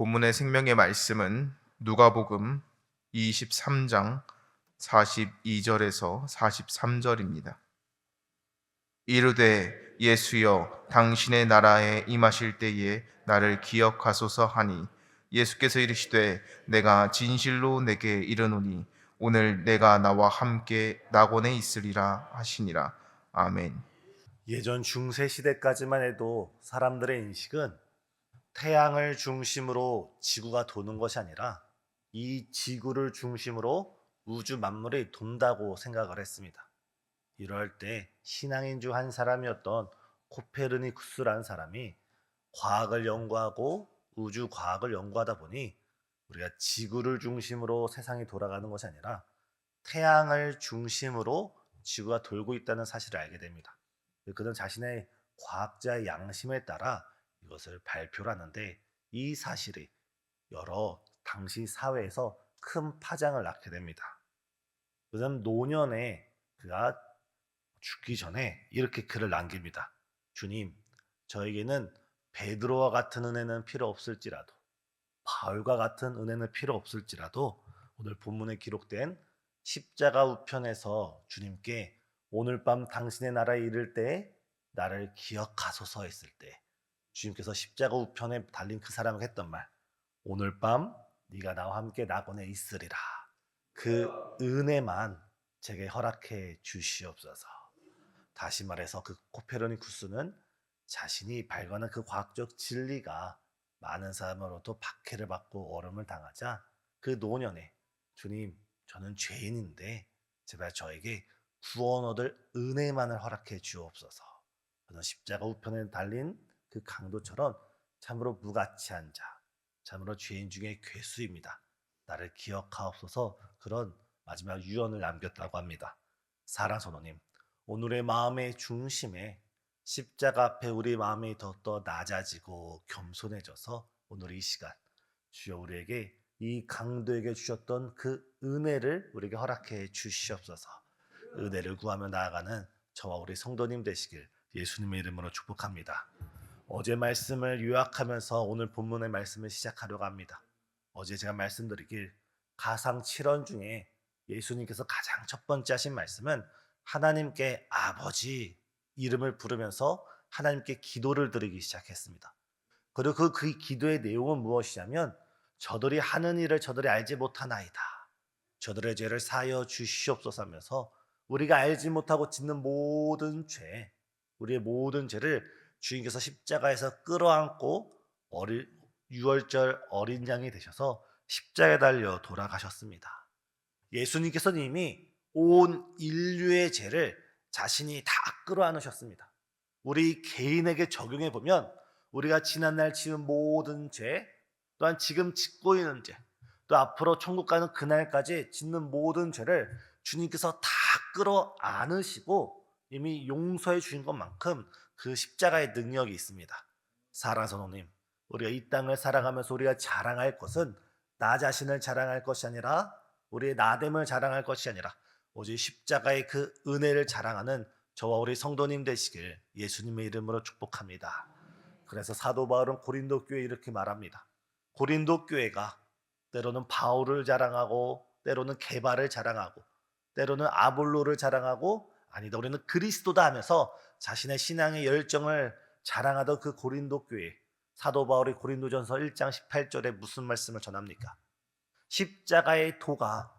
본문의 생명의 말씀은 누가복음 23장 42절에서 43절입니다. 이르되 예수여 당신의 나라에 임하실 때에 나를 기억하소서 하니 예수께서 이르시되 내가 진실로 내게 이르노니 오늘 내가 나와 함께 낙원에 있으리라 하시니라. 아멘. 예전 중세 시대까지만 해도 사람들의 인식은 태양을 중심으로 지구가 도는 것이 아니라 이 지구를 중심으로 우주 만물이 돈다고 생각을 했습니다. 이럴 때 신앙인 중 한 사람이었던 코페르니쿠스라는 사람이 과학을 연구하고 우주 과학을 연구하다 보니 우리가 지구를 중심으로 세상이 돌아가는 것이 아니라 태양을 중심으로 지구가 돌고 있다는 사실을 알게 됩니다. 그는 자신의 과학자의 양심에 따라 이것을 발표를 하는데 이 사실이 여러 당시 사회에서 큰 파장을 낳게 됩니다. 그는 노년에 그가 죽기 전에 이렇게 글을 남깁니다. 주님, 저에게는 베드로와 같은 은혜는 필요 없을지라도 바울과 같은 은혜는 필요 없을지라도 오늘 본문에 기록된 십자가 우편에서 주님께 오늘 밤 당신의 나라에 이를 때 나를 기억하소서 했을 때 주님께서 십자가 우편에 달린 그 사람에게 했던 말, 오늘 밤 네가 나와 함께 낙원에 있으리라. 그 은혜만 제게 허락해 주시옵소서. 다시 말해서 그 코페르니쿠스는 자신이 발견한 그 과학적 진리가 많은 사람으로부터 박해를 받고 어려움을 당하자 그 노년에 주님, 저는 죄인인데 제발 저에게 구원 얻을 은혜만을 허락해 주옵소서. 그는 십자가 우편에 달린 그 강도처럼 참으로 무가치한 자, 참으로 죄인 중에 괴수입니다. 나를 기억하옵소서. 그런 마지막 유언을 남겼다고 합니다. 사랑 선호님, 오늘의 마음의 중심에 십자가 앞에 우리 마음이 더더 낮아지고 겸손해져서 오늘 이 시간 주여 우리에게 이 강도에게 주셨던 그 은혜를 우리에게 허락해 주시옵소서. 은혜를 구하며 나아가는 저와 우리 성도님 되시길 예수님의 이름으로 축복합니다. 어제 말씀을 요약하면서 오늘 본문의 말씀을 시작하려고 합니다. 어제 제가 말씀드리길 가상 7원 중에 예수님께서 가장 첫 번째 하신 말씀은 하나님께 아버지 이름을 부르면서 하나님께 기도를 드리기 시작했습니다. 그리고 그 기도의 내용은 무엇이냐면 저들이 하는 일을 저들이 알지 못하나이다. 저들의 죄를 사하여 주시옵소서 하면서 우리가 알지 못하고 짓는 모든 죄, 우리의 모든 죄를 주님께서 십자가에서 끌어안고 유월절 어린 양이 되셔서 십자가에 달려 돌아가셨습니다. 예수님께서는 이미 온 인류의 죄를 자신이 다 끌어안으셨습니다. 우리 개인에게 적용해 보면 우리가 지난날 지은 모든 죄, 또한 지금 짓고 있는 죄, 또 앞으로 천국 가는 그날까지 짓는 모든 죄를 주님께서 다 끌어안으시고 이미 용서해 주신 것만큼 그 십자가의 능력이 있습니다. 사랑하는 성도님, 우리가 이 땅을 살아가면서 우리가 자랑할 것은 나 자신을 자랑할 것이 아니라 우리의 나됨을 자랑할 것이 아니라 오직 십자가의 그 은혜를 자랑하는 저와 우리 성도님 되시길 예수님의 이름으로 축복합니다. 그래서 사도 바울은 고린도 교회에 이렇게 말합니다. 고린도 교회가 때로는 바울을 자랑하고 때로는 게바를 자랑하고 때로는 아볼로를 자랑하고 아니다 우리는 그리스도다 하면서 자신의 신앙의 열정을 자랑하던 그 고린도 교회, 사도 바울이 고린도전서 1장 18절에 무슨 말씀을 전합니까? 십자가의 도가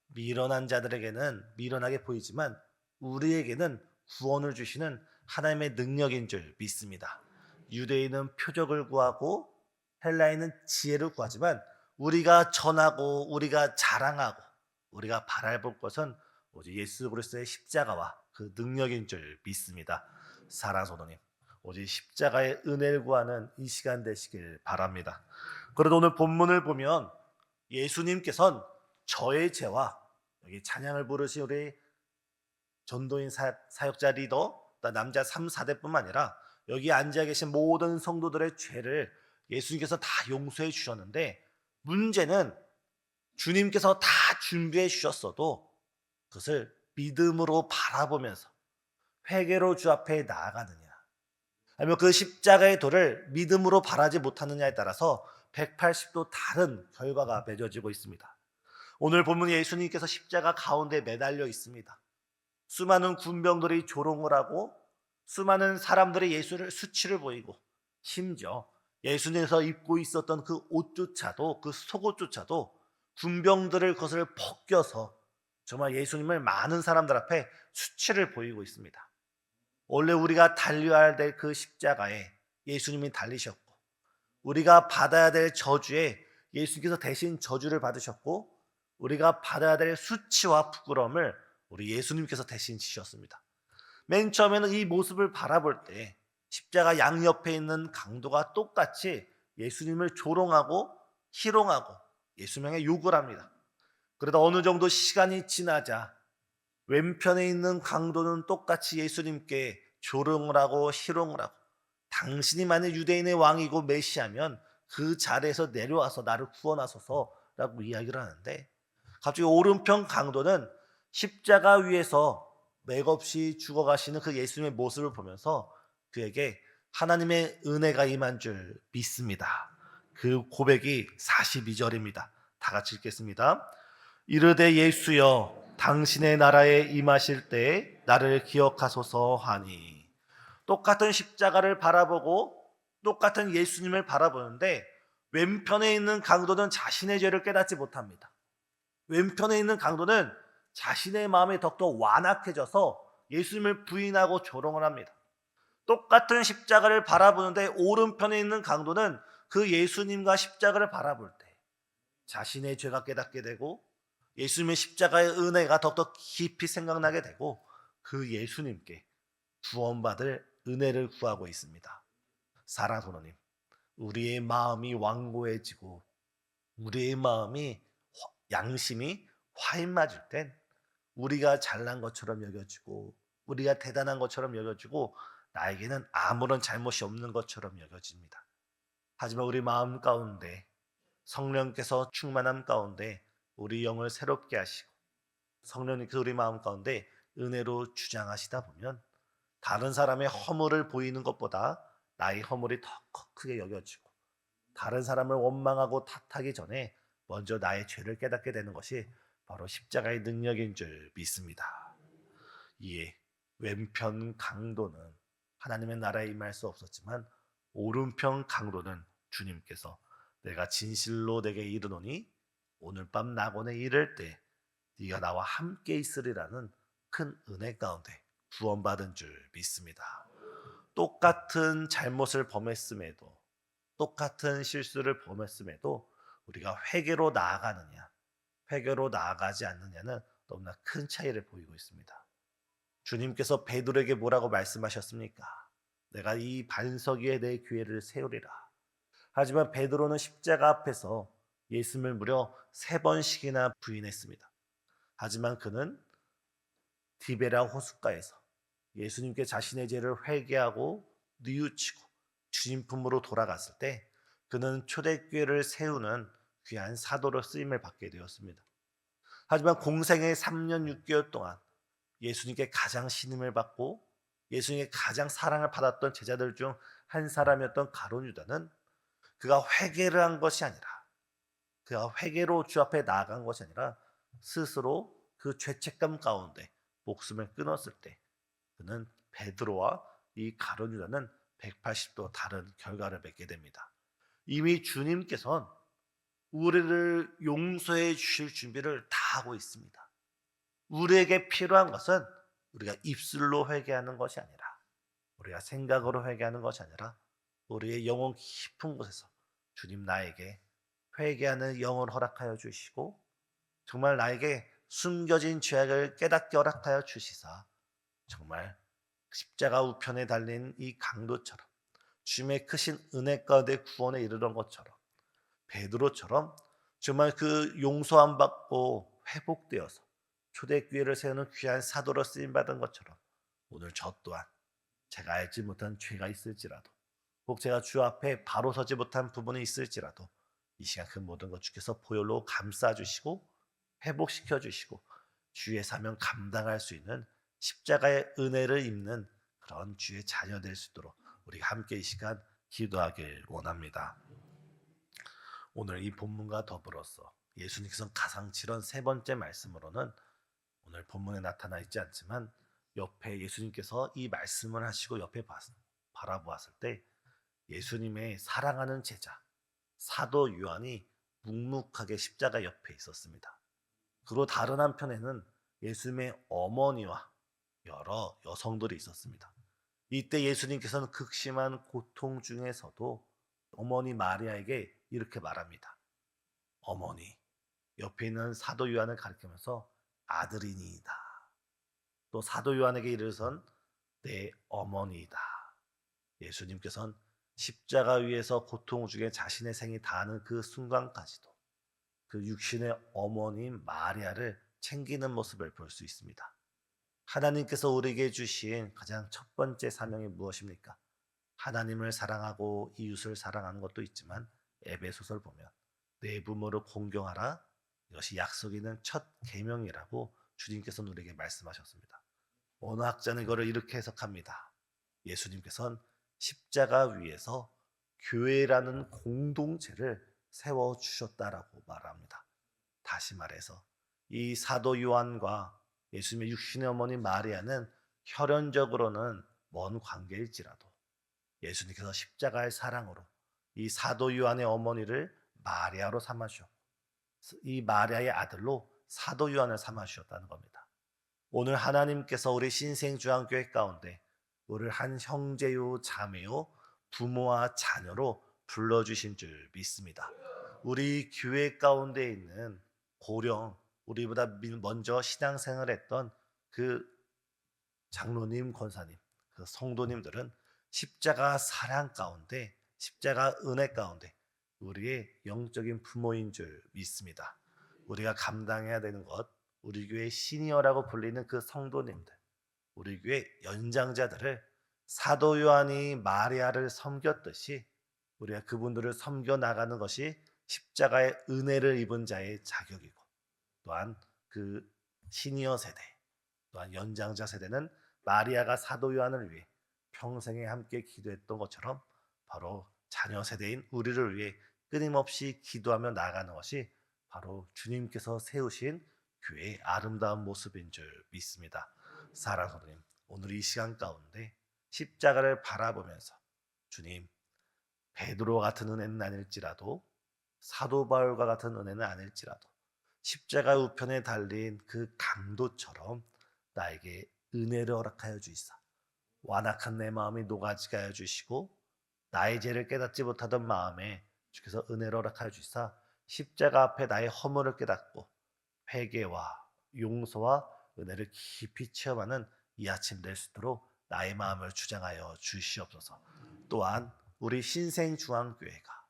미련한 자들에게는 미련하게 보이지만 우리에게는 구원을 주시는 하나님의 능력인 줄 믿습니다. 유대인은 표적을 구하고 헬라인은 지혜를 구하지만 우리가 전하고 우리가 자랑하고 우리가 바라볼 것은 오직 예수 그리스도의 십자가와 그 능력인 줄 믿습니다. 사랑하는 성도님, 오직 십자가의 은혜를 구하는 이 시간 되시길 바랍니다. 그래도 오늘 본문을 보면 예수님께서는 저의 죄와 여기 찬양을 부르신 우리 전도인 사역자 리더 남자 3, 4대뿐만 아니라 여기 앉아 계신 모든 성도들의 죄를 예수님께서 다 용서해 주셨는데 문제는 주님께서 다 준비해 주셨어도 그것을 믿음으로 바라보면서 회개로 주 앞에 나아가느냐 아니면 그 십자가의 돌을 믿음으로 바라지 못하느냐에 따라서 180도 다른 결과가 맺어지고 있습니다. 오늘 본문 예수님께서 십자가 가운데 매달려 있습니다. 수많은 군병들이 조롱을 하고 수많은 사람들이 예수를 수치를 보이고 심지어 예수님께서 입고 있었던 그 옷조차도 그 속옷조차도 군병들을 그것을 벗겨서 정말 예수님을 많은 사람들 앞에 수치를 보이고 있습니다. 원래 우리가 달려야 될 그 십자가에 예수님이 달리셨고 우리가 받아야 될 저주에 예수님께서 대신 저주를 받으셨고 우리가 받아야 될 수치와 부끄러움을 우리 예수님께서 대신 지셨습니다. 맨 처음에는 이 모습을 바라볼 때 십자가 양옆에 있는 강도가 똑같이 예수님을 조롱하고 희롱하고 예수님에게 욕을 합니다. 그러다 어느 정도 시간이 지나자 왼편에 있는 강도는 똑같이 예수님께 조롱을 하고 희롱을 하고 당신이 만약 유대인의 왕이고 메시아면 그 자리에서 내려와서 나를 구원하소서라고 이야기를 하는데 갑자기 오른편 강도는 십자가 위에서 맥없이 죽어가시는 그 예수님의 모습을 보면서 그에게 하나님의 은혜가 임한 줄 믿습니다. 그 고백이 42절입니다. 다 같이 읽겠습니다. 이르되 예수여 당신의 나라에 임하실 때 나를 기억하소서 하니. 똑같은 십자가를 바라보고 똑같은 예수님을 바라보는데 왼편에 있는 강도는 자신의 죄를 깨닫지 못합니다. 왼편에 있는 강도는 자신의 마음이 더욱더 완악해져서 예수님을 부인하고 조롱을 합니다. 똑같은 십자가를 바라보는데 오른편에 있는 강도는 그 예수님과 십자가를 바라볼 때 자신의 죄가 깨닫게 되고 예수님의 십자가의 은혜가 더욱더 깊이 생각나게 되고 그 예수님께 구원받을 은혜를 구하고 있습니다. 사랑하는 하나님, 우리의 마음이 완고해지고 우리의 마음이 양심이 화인 맞을 땐 우리가 잘난 것처럼 여겨지고 우리가 대단한 것처럼 여겨지고 나에게는 아무런 잘못이 없는 것처럼 여겨집니다. 하지만 우리 마음 가운데 성령께서 충만함 가운데 우리 영을 새롭게 하시고 성령님께서 우리 마음 가운데 은혜로 주장하시다 보면 다른 사람의 허물을 보이는 것보다 나의 허물이 더 크게 여겨지고 다른 사람을 원망하고 탓하기 전에 먼저 나의 죄를 깨닫게 되는 것이 바로 십자가의 능력인 줄 믿습니다. 이에 왼편 강도는 하나님의 나라에 임할 수 없었지만 오른편 강도는 주님께서 내가 진실로 내게 이르노니 오늘 밤 낙원에 이를 때 네가 나와 함께 있으리라는 큰 은혜 가운데 구원받은 줄 믿습니다. 똑같은 잘못을 범했음에도 똑같은 실수를 범했음에도 우리가 회개로 나아가느냐 회개로 나아가지 않느냐는 너무나 큰 차이를 보이고 있습니다. 주님께서 베드로에게 뭐라고 말씀하셨습니까? 내가 이 반석 위에 내 교회를 세우리라. 하지만 베드로는 십자가 앞에서 예수님을 무려 3번씩이나 부인했습니다. 하지만 그는 디베라 호숫가에서 예수님께 자신의 죄를 회개하고 뉘우치고 주님 품으로 돌아갔을 때 그는 초대교회를 세우는 귀한 사도로 쓰임을 받게 되었습니다. 하지만 공생의 3년 6개월 동안 예수님께 가장 신임을 받고 예수님께 가장 사랑을 받았던 제자들 중 한 사람이었던 가룟 유다는 그가 회개를 한 것이 아니라 그가 회개로 주 앞에 나아간 것이 아니라 스스로 그 죄책감 가운데 목숨을 끊었을 때 그는 베드로와 이 가룟 유다는 180도 다른 결과를 맺게 됩니다. 이미 주님께서는 우리를 용서해 주실 준비를 다 하고 있습니다. 우리에게 필요한 것은 우리가 입술로 회개하는 것이 아니라 우리가 생각으로 회개하는 것이 아니라 우리의 영혼 깊은 곳에서 주님 나에게 회개하는 영을 허락하여 주시고 정말 나에게 숨겨진 죄악을 깨닫게 허락하여 주시사 정말 십자가 우편에 달린 이 강도처럼 주님의 크신 은혜 가운데 구원에 이르던 것처럼 베드로처럼 정말 그 용서함 받고 회복되어서 초대교회를 세우는 귀한 사도로 쓰임받은 것처럼 오늘 저 또한 제가 알지 못한 죄가 있을지라도 혹 제가 주 앞에 바로 서지 못한 부분이 있을지라도 이 시간 그 모든 것 주께서 보혈로 감싸주시고 회복시켜 주시고 주의 사명 감당할 수 있는 십자가의 은혜를 입는 그런 주의 자녀 될 수 있도록 우리가 함께 이 시간 기도하길 원합니다. 오늘 이 본문과 더불어서 예수님께서 가장 지런 세 번째 말씀으로는 오늘 본문에 나타나 있지 않지만 옆에 예수님께서 이 말씀을 하시고 옆에 바라보았을 때 예수님의 사랑하는 제자 사도 요한이 묵묵하게 십자가 옆에 있었습니다. 그리고 다른 한편에는 예수님의 어머니와 여러 여성들이 있었습니다. 이때 예수님께서는 극심한 고통 중에서도 어머니 마리아에게 이렇게 말합니다. 어머니, 옆에 있는 사도 요한을 가리키면서 아들이니이다. 또 사도 요한에게 이르선 내 어머니이다. 예수님께서는 십자가 위에서 고통 중에 자신의 생이 다하는 그 순간까지도 그 육신의 어머님 마리아를 챙기는 모습을 볼 수 있습니다. 하나님께서 우리에게 주신 가장 첫 번째 사명이 무엇입니까? 하나님을 사랑하고 이웃을 사랑하는 것도 있지만 에베소서를 보면 내 부모를 공경하라. 이것이 약속 있는 첫 계명이라고 주님께서는 우리에게 말씀하셨습니다. 어느 학자는 이거를 이렇게 해석합니다. 예수님께서는 십자가 위에서 교회라는 공동체를 세워주셨다라고 말합니다. 다시 말해서 이 사도 요한과 예수님의 육신의 어머니 마리아는 혈연적으로는 먼 관계일지라도 예수님께서 십자가의 사랑으로 이 사도 요한의 어머니를 마리아로 삼아주셨고 이 마리아의 아들로 사도 요한을 삼아주셨다는 겁니다. 오늘 하나님께서 우리 신생주한교회 가운데 우리를 한 형제요 자매요 부모와 자녀로 불러주신 줄 믿습니다. 우리 교회 가운데 있는 고령 우리보다 먼저 신앙생활을 했던 그 장로님 권사님 그 성도님들은 십자가 사랑 가운데 십자가 은혜 가운데 우리의 영적인 부모인 줄 믿습니다. 우리가 감당해야 되는 것 우리 교회 시니어라고 불리는 그 성도님들 우리 교회 연장자들을 사도 요한이 마리아를 섬겼듯이 우리가 그분들을 섬겨 나가는 것이 십자가의 은혜를 입은 자의 자격이고 또한 그 시니어 세대 또한 연장자 세대는 마리아가 사도 요한을 위해 평생에 함께 기도했던 것처럼 바로 자녀 세대인 우리를 위해 끊임없이 기도하며 나아가는 것이 바로 주님께서 세우신 교회의 아름다운 모습인 줄 믿습니다. 사랑하는 성도님, 오늘 이 시간 가운데 십자가를 바라보면서 주님, 베드로 같은 은혜는 아닐지라도 사도 바울과 같은 은혜는 아닐지라도 십자가 우편에 달린 그 강도처럼 나에게 은혜를 허락하여 주시사 완악한 내 마음이 녹아지게 하여 주시고 나의 죄를 깨닫지 못하던 마음에 주께서 은혜를 허락하여 주시사 십자가 앞에 나의 허물을 깨닫고 회개와 용서와 은혜를 깊이 체험하는 이 아침 될 수 있도록 나의 마음을 주장하여 주시옵소서. 또한 우리 신생중앙교회가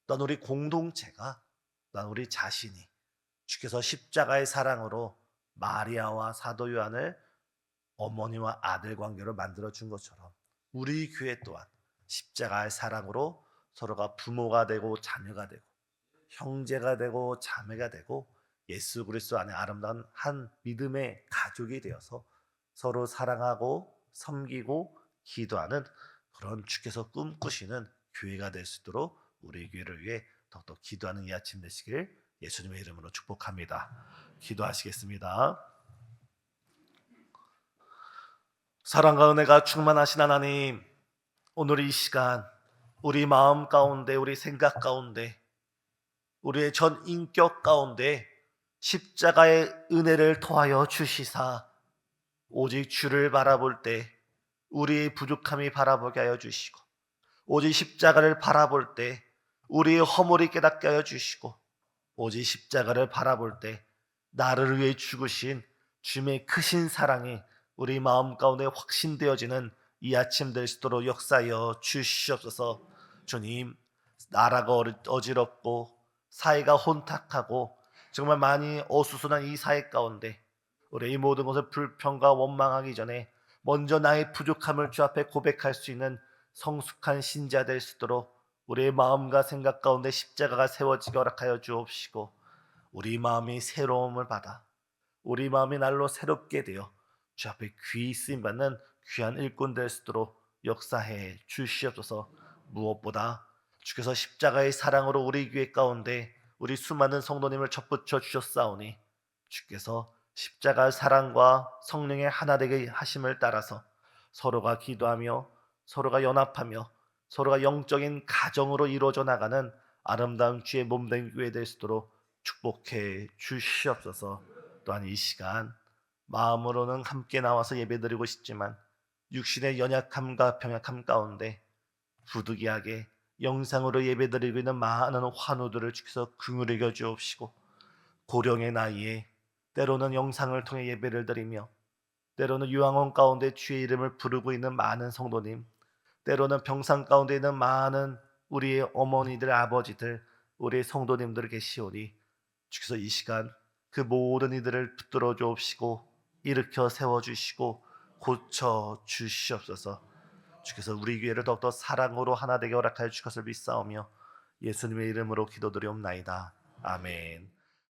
또한 우리 공동체가 또한 우리 자신이 주께서 십자가의 사랑으로 마리아와 사도 요한을 어머니와 아들 관계로 만들어준 것처럼 우리 교회 또한 십자가의 사랑으로 서로가 부모가 되고 자녀가 되고 형제가 되고 자매가 되고 예수 그리스도 안에 아름다운 한 믿음의 가족이 되어서 서로 사랑하고 섬기고 기도하는 그런 주께서 꿈꾸시는 교회가 될 수 있도록 우리 교회를 위해 더욱더 기도하는 이 아침 되시길 예수님의 이름으로 축복합니다. 기도하시겠습니다. 사랑과 은혜가 충만하신 하나님, 오늘 이 시간 우리 마음 가운데 우리 생각 가운데 우리의 전 인격 가운데 십자가의 은혜를 토하여 주시사 오직 주를 바라볼 때 우리의 부족함이 바라보게 하여 주시고 오직 십자가를 바라볼 때 우리의 허물이 깨닫게 하여 주시고 오직 십자가를 바라볼 때 나를 위해 죽으신 주님의 크신 사랑이 우리 마음 가운데 확신되어지는 이 아침 될 수 있도록 역사하여 주시옵소서. 주님, 나라가 어지럽고 사회가 혼탁하고 정말 많이 어수선한 이 사회 가운데 우리 이 모든 것을 불평과 원망하기 전에 먼저 나의 부족함을 주 앞에 고백할 수 있는 성숙한 신자 될 수 있도록 우리의 마음과 생각 가운데 십자가가 세워지게 허락하여 주옵시고 우리 마음이 새로움을 받아 우리 마음이 날로 새롭게 되어 주 앞에 귀히 쓰임받는 귀한 일꾼 될 수 있도록 역사해 주시옵소서. 무엇보다 주께서 십자가의 사랑으로 우리 교회 가운데 우리 수많은 성도님을 접붙여 주셨사오니 주께서 십자가 사랑과 성령의 하나 되게 하심을 따라서 서로가 기도하며 서로가 연합하며 서로가 영적인 가정으로 이루어져 나가는 아름다운 주의 몸된 교회 될 수 있도록 축복해 주시옵소서. 또한 이 시간 마음으로는 함께 나와서 예배드리고 싶지만 육신의 연약함과 병약함 가운데 부득이하게 영상으로 예배드리고 있는 많은 환우들을 주께서 긍휼히 여겨 주옵시고, 고령의 나이에 때로는 영상을 통해 예배를 드리며 때로는 유황원 가운데 주의 이름을 부르고 있는 많은 성도님, 때로는 병상 가운데 있는 많은 우리의 어머니들, 아버지들, 우리의 성도님들 계시오니 주께서 이 시간 그 모든 이들을 붙들어 주옵시고 일으켜 세워 주시고 고쳐 주시옵소서. 주께서 우리 교회를 더욱더 사랑으로 하나 되게 허락하여 주실 것을 믿사오며 예수님의 이름으로 기도드리옵나이다. 아멘.